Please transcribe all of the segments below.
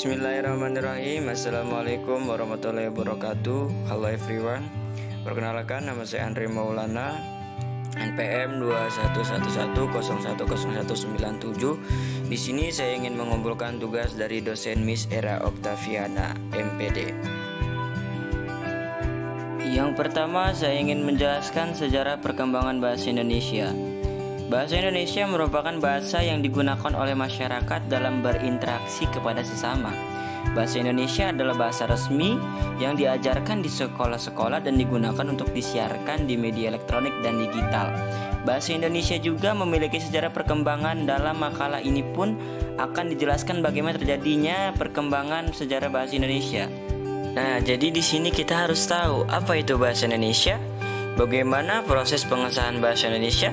Bismillahirrahmanirrahim. Assalamualaikum warahmatullahi wabarakatuh. Halo everyone. Perkenalkan, nama saya Andre Maulana, NPM 2111010197. Di sini saya ingin mengumpulkan tugas dari dosen Miss Era Octaviana, MPD. Yang pertama, saya ingin menjelaskan sejarah perkembangan bahasa Indonesia. Bahasa Indonesia merupakan bahasa yang digunakan oleh masyarakat dalam berinteraksi kepada sesama. Bahasa Indonesia adalah bahasa resmi yang diajarkan di sekolah-sekolah dan digunakan untuk disiarkan di media elektronik dan digital. Bahasa Indonesia juga memiliki sejarah perkembangan. Dalam makalah ini pun akan dijelaskan bagaimana terjadinya perkembangan sejarah bahasa Indonesia. Nah, jadi di sini kita harus tahu apa itu bahasa Indonesia, bagaimana proses pengesahan bahasa Indonesia,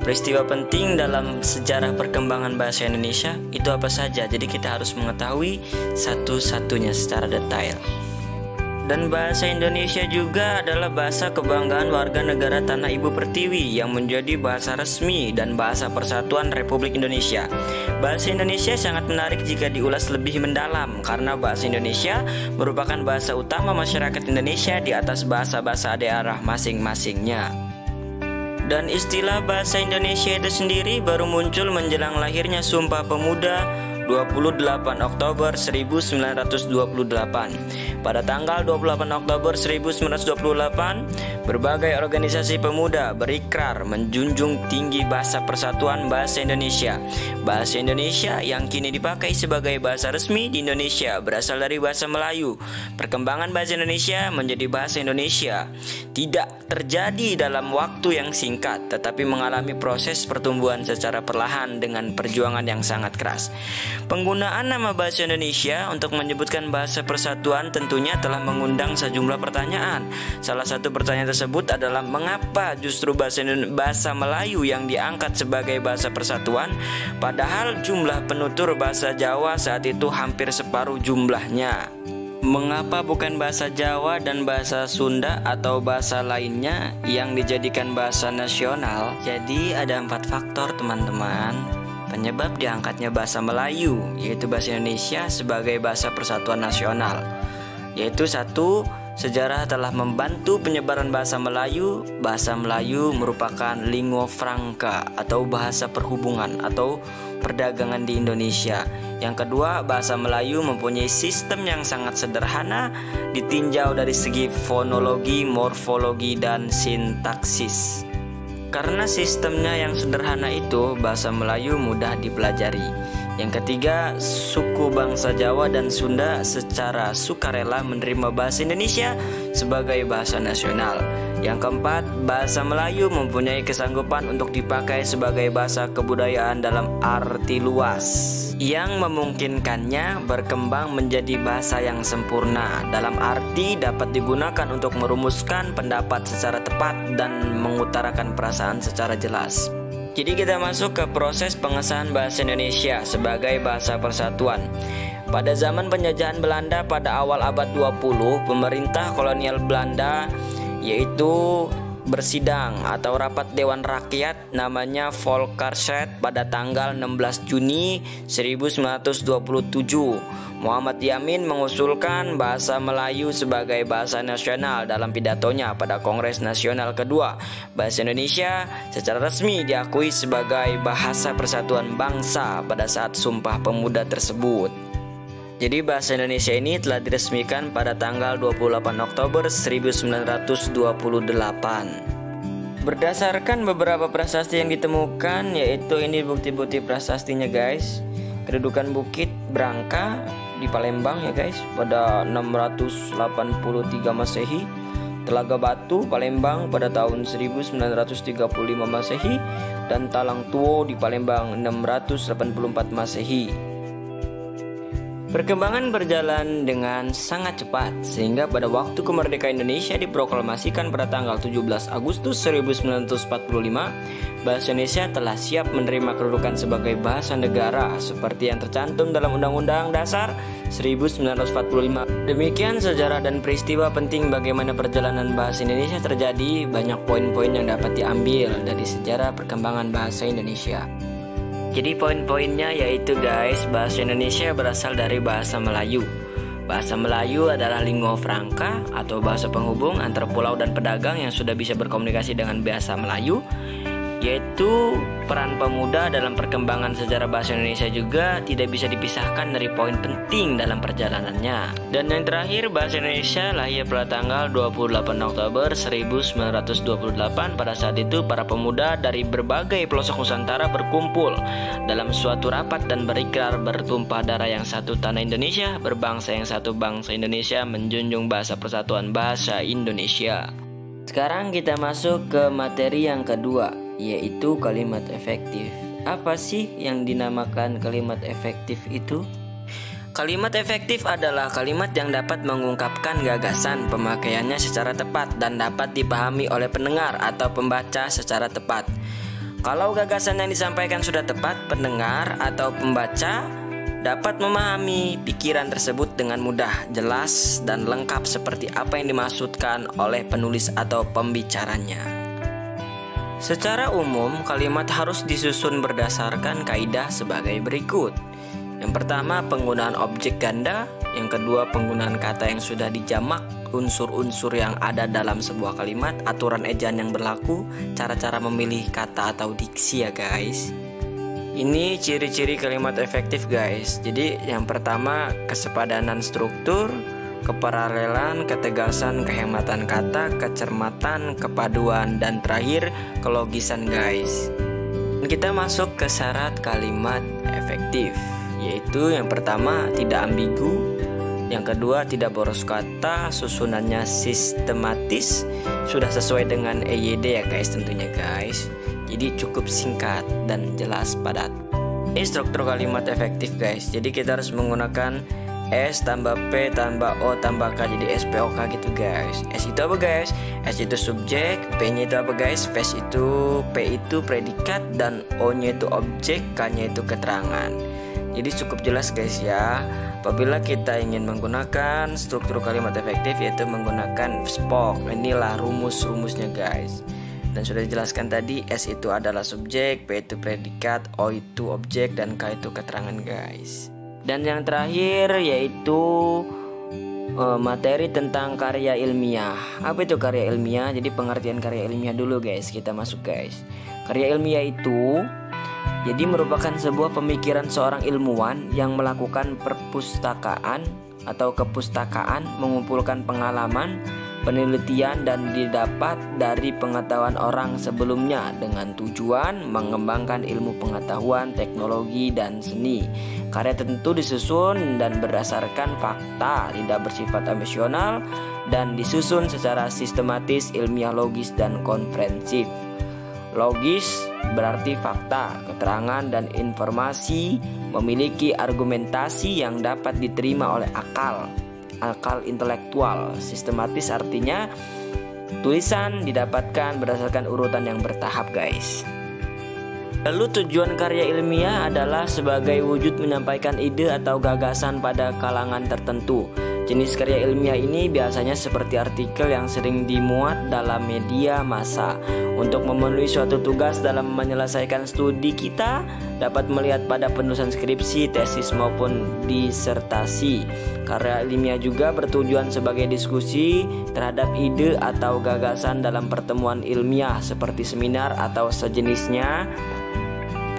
peristiwa penting dalam sejarah perkembangan bahasa Indonesia itu apa saja. Jadi kita harus mengetahui satu-satunya secara detail. Dan bahasa Indonesia juga adalah bahasa kebanggaan warga negara Tanah Ibu Pertiwi yang menjadi bahasa resmi dan bahasa persatuan Republik Indonesia. Bahasa Indonesia sangat menarik jika diulas lebih mendalam karena bahasa Indonesia merupakan bahasa utama masyarakat Indonesia di atas bahasa-bahasa daerah masing-masingnya. Dan istilah bahasa Indonesia itu sendiri baru muncul menjelang lahirnya Sumpah Pemuda 28 Oktober 1928. Pada tanggal 28 Oktober 1928, berbagai organisasi pemuda berikrar menjunjung tinggi bahasa persatuan bahasa Indonesia. Bahasa Indonesia yang kini dipakai sebagai bahasa resmi di Indonesia berasal dari bahasa Melayu. Perkembangan bahasa Indonesia menjadi bahasa Indonesia tidak terjadi dalam waktu yang singkat, tetapi mengalami proses pertumbuhan secara perlahan dengan perjuangan yang sangat keras. Penggunaan nama bahasa Indonesia untuk menyebutkan bahasa persatuan tentunya telah mengundang sejumlah pertanyaan. Salah satu pertanyaan tersebut adalah mengapa justru bahasa Melayu yang diangkat sebagai bahasa persatuan, padahal jumlah penutur bahasa Jawa saat itu hampir separuh jumlahnya. Mengapa bukan bahasa Jawa dan bahasa Sunda atau bahasa lainnya yang dijadikan bahasa nasional? Jadi ada 4 faktor teman-teman penyebab diangkatnya bahasa Melayu, yaitu bahasa Indonesia sebagai bahasa persatuan nasional. Yaitu 1, sejarah telah membantu penyebaran bahasa Melayu. Bahasa Melayu merupakan lingua franca atau bahasa perhubungan atau perdagangan di Indonesia. Yang kedua, bahasa Melayu mempunyai sistem yang sangat sederhana, ditinjau dari segi fonologi, morfologi, dan sintaksis. Karena sistemnya yang sederhana itu, bahasa Melayu mudah dipelajari. Yang ketiga, suku bangsa Jawa dan Sunda secara sukarela menerima bahasa Indonesia sebagai bahasa nasional. Yang keempat, bahasa Melayu mempunyai kesanggupan untuk dipakai sebagai bahasa kebudayaan dalam arti luas, yang memungkinkannya berkembang menjadi bahasa yang sempurna, dalam arti dapat digunakan untuk merumuskan pendapat secara tepat dan mengutarakan perasaan secara jelas. Jadi kita masuk ke proses pengesahan bahasa Indonesia sebagai bahasa persatuan. Pada zaman penjajahan Belanda pada awal abad 20, pemerintah kolonial Belanda yaitu bersidang atau rapat Dewan Rakyat namanya Volksraad pada tanggal 16 Juni 1927. Muhammad Yamin mengusulkan bahasa Melayu sebagai bahasa nasional dalam pidatonya pada Kongres Nasional kedua. Bahasa Indonesia secara resmi diakui sebagai bahasa persatuan bangsa pada saat Sumpah Pemuda tersebut. Jadi bahasa Indonesia ini telah diresmikan pada tanggal 28 Oktober 1928. Berdasarkan beberapa prasasti yang ditemukan, yaitu ini bukti-bukti prasastinya guys. Kedudukan Bukit Brangka di Palembang ya guys pada 683 Masehi. Telaga Batu Palembang pada tahun 1935 Masehi dan Talang Tuo di Palembang 684 Masehi. Perkembangan berjalan dengan sangat cepat sehingga pada waktu kemerdekaan Indonesia diproklamasikan pada tanggal 17 Agustus 1945, bahasa Indonesia telah siap menerima kedudukan sebagai bahasa negara seperti yang tercantum dalam Undang-Undang Dasar 1945. Demikian sejarah dan peristiwa penting bagaimana perjalanan bahasa Indonesia terjadi. Banyak poin-poin yang dapat diambil dari sejarah perkembangan bahasa Indonesia. Jadi poin-poinnya yaitu guys, bahasa Indonesia berasal dari bahasa Melayu. Bahasa Melayu adalah lingua franca atau bahasa penghubung antara pulau dan pedagang yang sudah bisa berkomunikasi dengan bahasa Melayu. Yaitu peran pemuda dalam perkembangan sejarah bahasa Indonesia juga tidak bisa dipisahkan dari poin penting dalam perjalanannya. Dan yang terakhir, bahasa Indonesia lahir pada tanggal 28 Oktober 1928. Pada saat itu para pemuda dari berbagai pelosok Nusantara berkumpul dalam suatu rapat dan berikrar bertumpah darah yang satu tanah Indonesia, berbangsa yang satu bangsa Indonesia, menjunjung bahasa persatuan bahasa Indonesia. Sekarang kita masuk ke materi yang kedua, yaitu kalimat efektif. Apa sih yang dinamakan kalimat efektif itu? Kalimat efektif adalah kalimat yang dapat mengungkapkan gagasan, pemakaiannya secara tepat dan dapat dipahami oleh pendengar atau pembaca secara tepat. Kalau gagasan yang disampaikan sudah tepat, pendengar atau pembaca dapat memahami pikiran tersebut dengan mudah, jelas, dan lengkap seperti apa yang dimaksudkan oleh penulis atau pembicaranya. Secara umum, kalimat harus disusun berdasarkan kaidah sebagai berikut. Yang pertama, penggunaan objek ganda. Yang kedua, penggunaan kata yang sudah dijamak, unsur-unsur yang ada dalam sebuah kalimat, aturan ejaan yang berlaku, cara-cara memilih kata atau diksi ya guys. Ini ciri-ciri kalimat efektif guys. Jadi yang pertama, kesepadanan struktur, keparalelan, ketegasan, kehematan kata, kecermatan, kepaduan, dan terakhir kelogisan guys. Kita masuk ke syarat kalimat efektif, yaitu yang pertama tidak ambigu, yang kedua tidak boros kata, susunannya sistematis, sudah sesuai dengan EYD ya guys tentunya guys. Jadi cukup singkat dan jelas padat. Ini struktur kalimat efektif guys. Jadi kita harus menggunakan S tambah P tambah O tambah K, jadi SPOK gitu guys. S itu apa guys? S itu subjek, P nya itu apa guys? P itu predikat, dan O nya itu objek, K nya itu keterangan. Jadi cukup jelas guys ya. Apabila kita ingin menggunakan struktur kalimat efektif, yaitu menggunakan SPOK. Inilah rumus-rumusnya guys. Dan sudah dijelaskan tadi, S itu adalah subjek, P itu predikat, O itu objek, dan K itu keterangan guys. Dan yang terakhir yaitu materi tentang karya ilmiah. Apa itu karya ilmiah? Jadi pengertian karya ilmiah dulu guys, kita masuk guys. Karya ilmiah itu jadi merupakan sebuah pemikiran seorang ilmuwan yang melakukan perpustakaan atau kepustakaan, mengumpulkan pengalaman, penelitian, dan didapat dari pengetahuan orang sebelumnya dengan tujuan mengembangkan ilmu pengetahuan, teknologi, dan seni. Karya tentu disusun dan berdasarkan fakta, tidak bersifat emosional, dan disusun secara sistematis, ilmiah, logis, dan komprehensif. Logis berarti fakta, keterangan, dan informasi, memiliki argumentasi yang dapat diterima oleh akal intelektual. Sistematis artinya tulisan didapatkan berdasarkan urutan yang bertahap guys. Lalu tujuan karya ilmiah adalah sebagai wujud menyampaikan ide atau gagasan pada kalangan tertentu. Jenis karya ilmiah ini biasanya seperti artikel yang sering dimuat dalam media massa. Untuk memenuhi suatu tugas dalam menyelesaikan studi, kita dapat melihat pada penulisan skripsi, tesis, maupun disertasi. Karya ilmiah juga bertujuan sebagai diskusi terhadap ide atau gagasan dalam pertemuan ilmiah seperti seminar atau sejenisnya.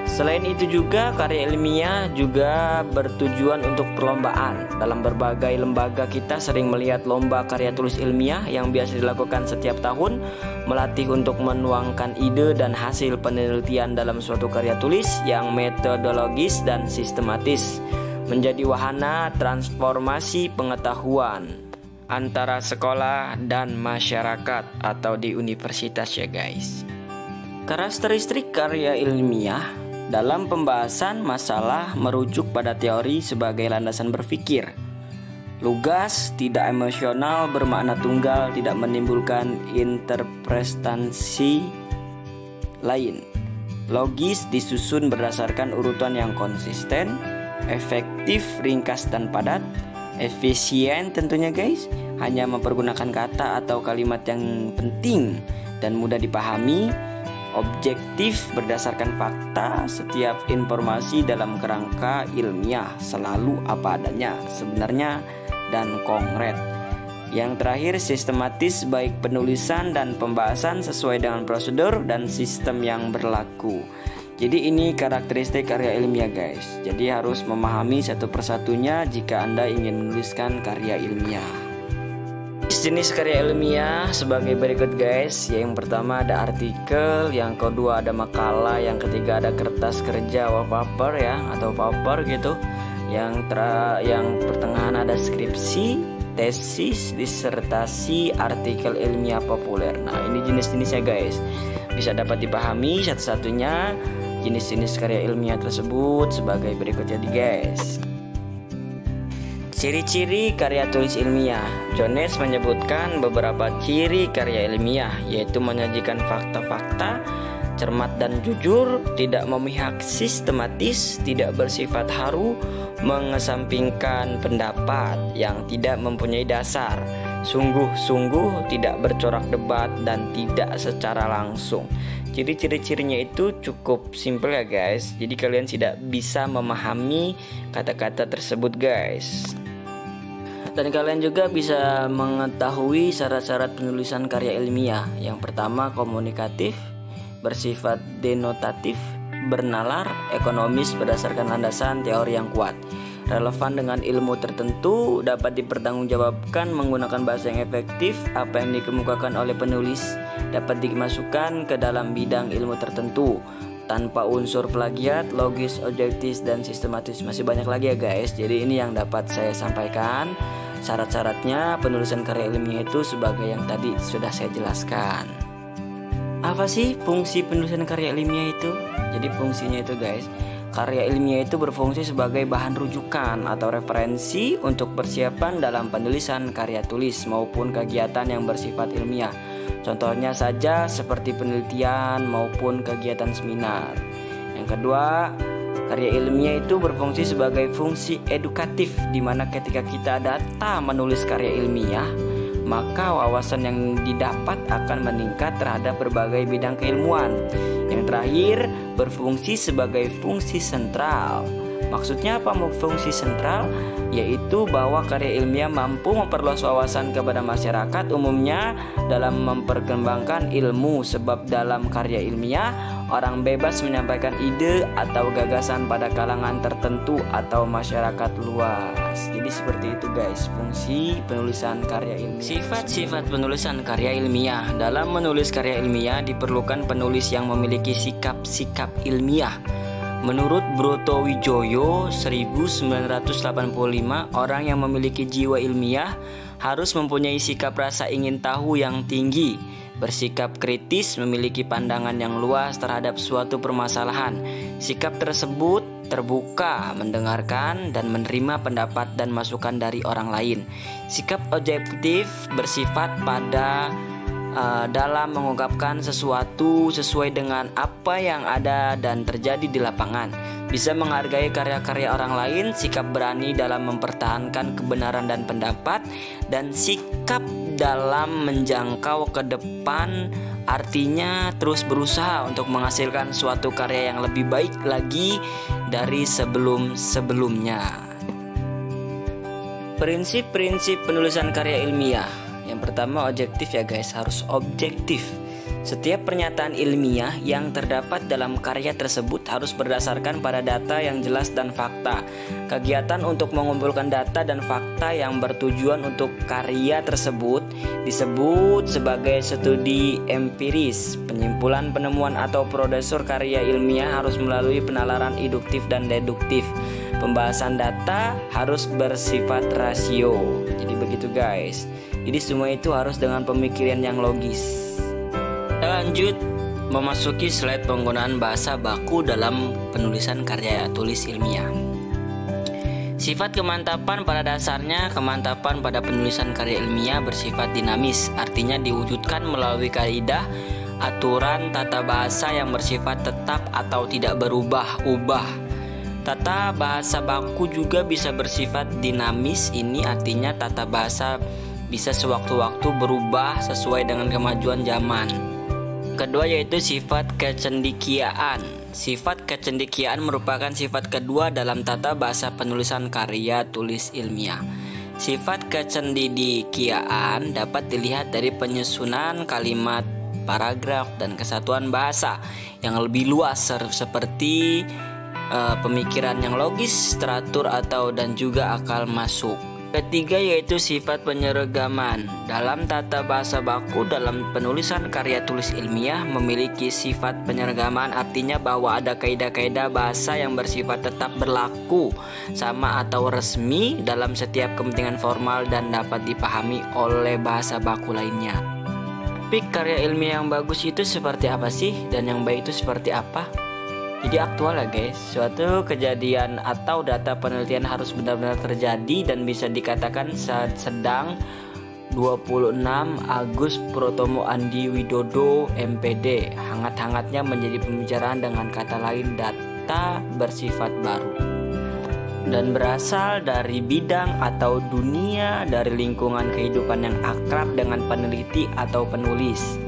Selain itu juga karya ilmiah juga bertujuan untuk perlombaan. Dalam berbagai lembaga kita sering melihat lomba karya tulis ilmiah yang biasa dilakukan setiap tahun, melatih untuk menuangkan ide dan hasil penelitian dalam suatu karya tulis yang metodologis dan sistematis, menjadi wahana transformasi pengetahuan antara sekolah dan masyarakat atau di universitas ya guys. Karakteristik karya ilmiah dalam pembahasan masalah merujuk pada teori sebagai landasan berpikir. Lugas, tidak emosional, bermakna tunggal, tidak menimbulkan interpretasi lain. Logis, disusun berdasarkan urutan yang konsisten. Efektif, ringkas dan padat. Efisien tentunya guys, hanya mempergunakan kata atau kalimat yang penting dan mudah dipahami. objektif berdasarkan fakta. Setiap informasi dalam kerangka ilmiah selalu apa adanya, sebenarnya dan konkret. Yang terakhir, sistematis, baik penulisan dan pembahasan sesuai dengan prosedur dan sistem yang berlaku. Jadi ini karakteristik karya ilmiah guys. Jadi harus memahami satu persatunya jika Anda ingin menuliskan karya ilmiah. Jenis karya ilmiah sebagai berikut guys. Yang pertama ada artikel, yang kedua ada makalah, yang ketiga ada kertas kerja wallpaper ya, atau paper gitu. Yang pertengahan ada skripsi, tesis, disertasi, artikel ilmiah populer. Nah, ini jenis-jenisnya guys. Bisa dapat dipahami satu-satunya jenis-jenis karya ilmiah tersebut sebagai berikutnya guys. Ciri-ciri karya tulis ilmiah. Jones menyebutkan beberapa ciri karya ilmiah, yaitu menyajikan fakta-fakta, cermat dan jujur, tidak memihak, sistematis, tidak bersifat haru, mengesampingkan pendapat yang tidak mempunyai dasar, sungguh-sungguh, tidak bercorak debat, dan tidak secara langsung. Jadi ciri-cirinya itu cukup simpel ya guys. Jadi kalian tidak bisa memahami kata-kata tersebut guys. Dan kalian juga bisa mengetahui syarat-syarat penulisan karya ilmiah. Yang pertama komunikatif, bersifat denotatif, bernalar, ekonomis berdasarkan landasan teori yang kuat, relevan dengan ilmu tertentu, dapat dipertanggungjawabkan menggunakan bahasa yang efektif. Apa yang dikemukakan oleh penulis dapat dimasukkan ke dalam bidang ilmu tertentu tanpa unsur plagiat, logis, objektif, dan sistematis. Masih banyak lagi ya guys. Jadi ini yang dapat saya sampaikan syarat-syaratnya penulisan karya ilmiah itu sebagai yang tadi sudah saya jelaskan. Apa sih fungsi penulisan karya ilmiah itu? Jadi fungsinya itu guys, karya ilmiah itu berfungsi sebagai bahan rujukan atau referensi untuk persiapan dalam penulisan karya tulis maupun kegiatan yang bersifat ilmiah. Contohnya saja seperti penelitian maupun kegiatan seminar. Yang kedua, karya ilmiah itu berfungsi sebagai fungsi edukatif, di mana ketika kita data menulis karya ilmiah, maka wawasan yang didapat akan meningkat terhadap berbagai bidang keilmuan. Yang terakhir, berfungsi sebagai fungsi sentral. Maksudnya apa fungsi sentral? Yaitu bahwa karya ilmiah mampu memperluas wawasan kepada masyarakat umumnya dalam memperkembangkan ilmu. Sebab dalam karya ilmiah, orang bebas menyampaikan ide atau gagasan pada kalangan tertentu atau masyarakat luas. Jadi seperti itu guys, fungsi penulisan karya ilmiah. Sifat-sifat penulisan karya ilmiah. Dalam menulis karya ilmiah diperlukan penulis yang memiliki sikap-sikap ilmiah. Menurut Broto Wijoyo 1985, orang yang memiliki jiwa ilmiah harus mempunyai sikap rasa ingin tahu yang tinggi, bersikap kritis, memiliki pandangan yang luas terhadap suatu permasalahan. Sikap tersebut terbuka, mendengarkan dan menerima pendapat dan masukan dari orang lain. Sikap objektif bersifat pada dalam mengungkapkan sesuatu sesuai dengan apa yang ada dan terjadi di lapangan. Bisa menghargai karya-karya orang lain, sikap berani dalam mempertahankan kebenaran dan pendapat, dan sikap dalam menjangkau ke depan, artinya terus berusaha untuk menghasilkan suatu karya yang lebih baik lagi dari sebelum-sebelumnya. Prinsip-prinsip penulisan karya ilmiah. Yang pertama objektif ya guys, harus objektif. Setiap pernyataan ilmiah yang terdapat dalam karya tersebut harus berdasarkan pada data yang jelas dan fakta. Kegiatan untuk mengumpulkan data dan fakta yang bertujuan untuk karya tersebut disebut sebagai studi empiris. Penyimpulan, penemuan atau prosesor karya ilmiah harus melalui penalaran induktif dan deduktif. Pembahasan data harus bersifat rasio. Jadi begitu guys. Jadi semua itu harus dengan pemikiran yang logis. Lanjut memasuki slide penggunaan bahasa baku dalam penulisan karya tulis ilmiah. Sifat kemantapan pada dasarnya, kemantapan pada penulisan karya ilmiah bersifat dinamis, artinya diwujudkan melalui kaidah, aturan, tata bahasa yang bersifat tetap atau tidak berubah-ubah. Tata bahasa baku juga bisa bersifat dinamis, ini artinya tata bahasa bisa sewaktu-waktu berubah sesuai dengan kemajuan zaman. Kedua yaitu sifat kecendikiaan. Sifat kecendikiaan merupakan sifat kedua dalam tata bahasa penulisan karya tulis ilmiah. Sifat kecendikiaan dapat dilihat dari penyusunan kalimat, paragraf, dan kesatuan bahasa yang lebih luas seperti pemikiran yang logis, teratur dan juga akal masuk. Ketiga yaitu sifat penyeragaman. Dalam tata bahasa baku dalam penulisan karya tulis ilmiah memiliki sifat penyeragaman, artinya bahwa ada kaidah-kaidah bahasa yang bersifat tetap berlaku, sama atau resmi dalam setiap kepentingan formal dan dapat dipahami oleh bahasa baku lainnya. Tapi karya ilmiah yang bagus itu seperti apa sih, dan yang baik itu seperti apa? Jadi aktual ya guys, suatu kejadian atau data penelitian harus benar-benar terjadi dan bisa dikatakan sedang 26 Agus Protomo Andi Widodo MPD hangat-hangatnya menjadi pembicaraan, dengan kata lain data bersifat baru dan berasal dari bidang atau dunia dari lingkungan kehidupan yang akrab dengan peneliti atau penulis,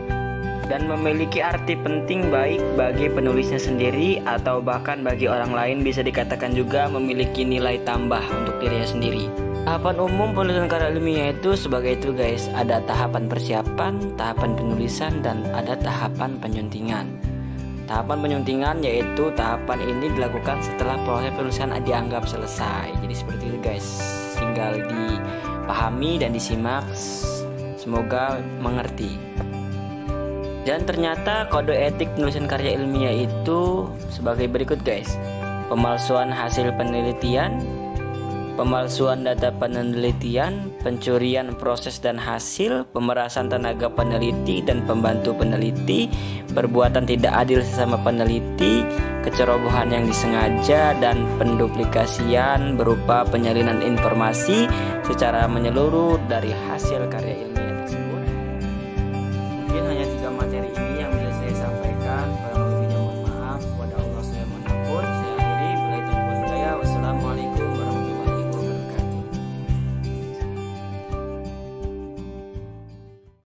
dan memiliki arti penting baik bagi penulisnya sendiri atau bahkan bagi orang lain. Bisa dikatakan juga memiliki nilai tambah untuk dirinya sendiri. Tahapan umum penulisan karya ilmiah itu sebagai itu guys, ada tahapan persiapan, tahapan penulisan, dan ada tahapan penyuntingan. Tahapan penyuntingan yaitu tahapan ini dilakukan setelah proses penulisan dianggap selesai. Jadi seperti itu guys, tinggal dipahami dan disimak, semoga mengerti. Dan ternyata kode etik penulisan karya ilmiah itu sebagai berikut guys: pemalsuan hasil penelitian, pemalsuan data penelitian, pencurian proses dan hasil, pemerasan tenaga peneliti dan pembantu peneliti, perbuatan tidak adil sesama peneliti, kecerobohan yang disengaja, dan penduplikasian berupa penyalinan informasi secara menyeluruh dari hasil karya ilmiah tersebut. Mungkin hanya